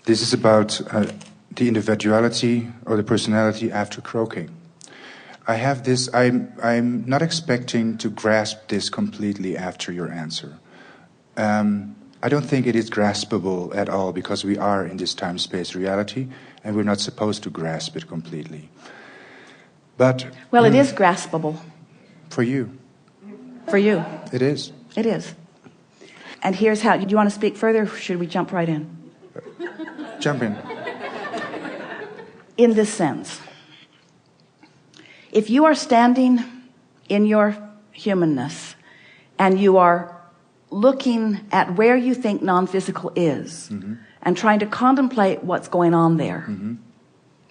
This is about the individuality or the personality after croaking. I have this, I'm not expecting to grasp this completely after your answer. I don't think it is graspable at all because we are in this time-space reality and we're not supposed to grasp it completely. But well, it is graspable. For you. For you. It is. It is. And here's how. Do you want to speak further, or should we jump right in? Jump in. In this sense, if you are standing in your humanness and you are looking at where you think non-physical is, and trying to contemplate what's going on there,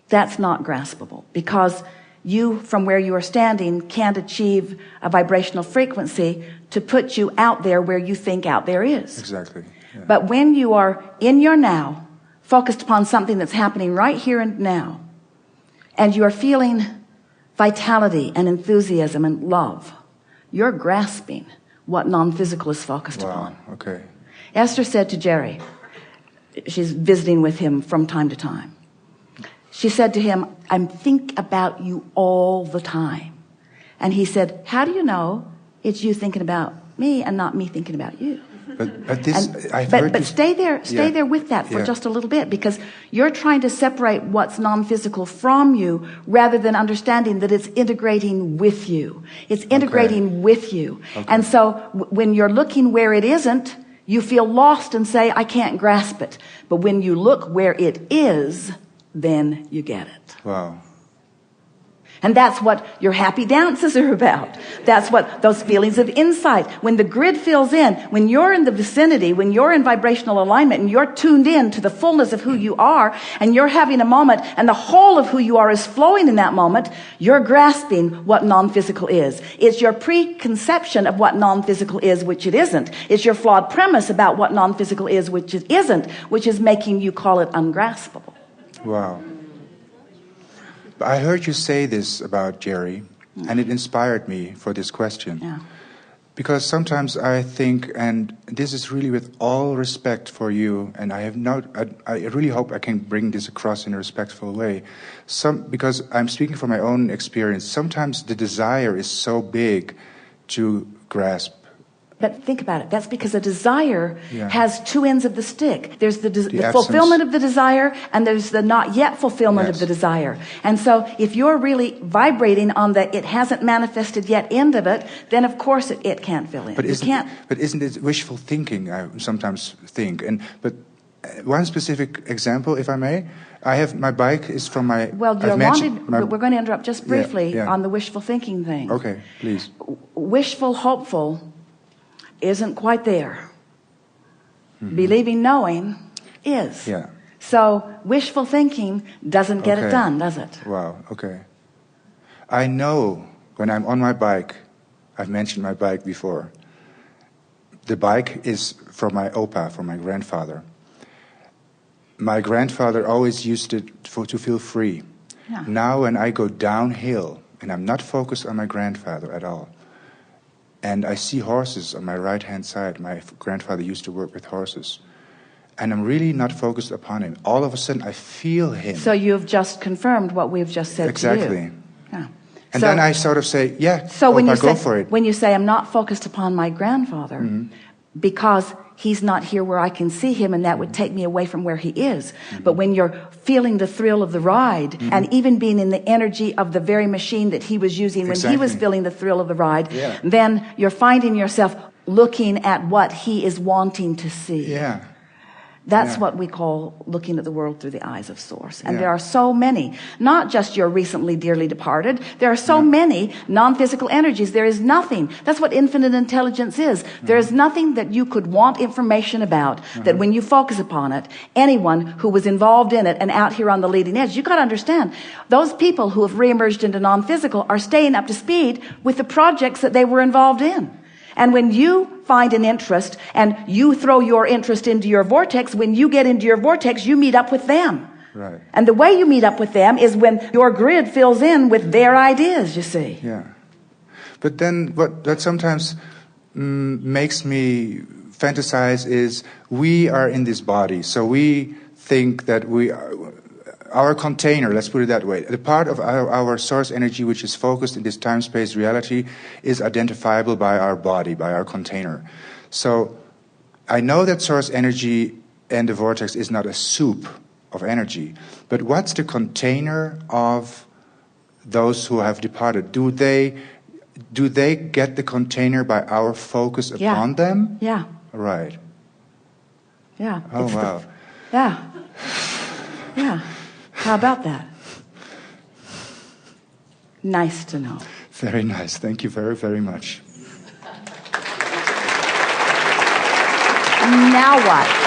that's not graspable, because you, from where you are standing, can't achieve a vibrational frequency to put you out there where you think out there is. Exactly. Yeah. But when you are in your now, focused upon something that's happening right here and now, and you are feeling vitality and enthusiasm and love, you're grasping what non-physical is focused upon. Okay. Esther said to Jerry, she's visiting with him from time to time, she said to him, I think about you all the time. And he said, how do you know it's you thinking about me and not me thinking about you? But this, but stay there with that for just a little bit, because you're trying to separate what's non-physical from you rather than understanding that it's integrating with you. It's integrating with you. And so when you're looking where it isn't, you feel lost and say, I can't grasp it. But when you look where it is, then you get it. Wow. And that's what your happy dances are about. That's what those feelings of insight. When the grid fills in, when you're in the vicinity, when you're in vibrational alignment and you're tuned in to the fullness of who you are, and you're having a moment and the whole of who you are is flowing in that moment, you're grasping what non-physical is. It's your preconception of what non-physical is, which it isn't. It's your flawed premise about what non-physical is, which it isn't, which is making you call it ungraspable. Wow. I heard you say this about Jerry, and it inspired me for this question. Yeah. Because sometimes I think, and this is really with all respect for you, and I really hope I can bring this across in a respectful way. Because I'm speaking from my own experience, sometimes the desire is so big to grasp. But think about it. That's because a desire has two ends of the stick. There's the fulfillment of the desire, and there's the not yet fulfillment of the desire. And so if you're really vibrating on the it hasn't manifested yet end of it, then of course it can't fill in. But isn't it wishful thinking, I sometimes think? But one specific example, if I may. I have my bike is from my... Well, we're going to interrupt just briefly on the wishful thinking thing. Okay, please. Wishful, hopeful isn't quite there. Believing, knowing is. Yeah. So wishful thinking doesn't get it done, does it? Wow, okay. I know when I'm on my bike, I've mentioned my bike before. The bike is from my opa, from my grandfather. My grandfather always used it to feel free. Yeah. Now when I go downhill, and I'm not focused on my grandfather at all, and I see horses on my right-hand side. My grandfather used to work with horses. And I'm really not focused upon him. All of a sudden, I feel him. So you've just confirmed what we've just said to you. Exactly. Yeah. And then I sort of say, go for it. When you say, I'm not focused upon my grandfather, because he's not here where I can see him, and that would take me away from where he is. But when you're feeling the thrill of the ride, and even being in the energy of the very machine that he was using when he was feeling the thrill of the ride, then you're finding yourself looking at what he is wanting to see. Yeah. That's what we call looking at the world through the eyes of Source. And there are so many, not just your recently dearly departed, there are so many non-physical energies. There is nothing. That's what infinite intelligence is. There is nothing that you could want information about that when you focus upon it, anyone who was involved in it and out here on the leading edge, you got to understand, those people who have reemerged into non-physical are staying up to speed with the projects that they were involved in. And when you find an interest and you throw your interest into your vortex, when you get into your vortex, you meet up with them. Right. And the way you meet up with them is when your grid fills in with their ideas, you see. Yeah. But then what sometimes makes me fantasize is we are in this body. So we think that our container, let's put it that way, the part of our source energy which is focused in this time-space reality is identifiable by our body, by our container. So I know that source energy and the vortex is not a soup of energy, but what's the container of those who have departed? Do they get the container by our focus upon them? Yeah. Right. Yeah. Oh, wow. Yeah. Yeah. How about that? Nice to know. Very nice. Thank you very, very much. Now what?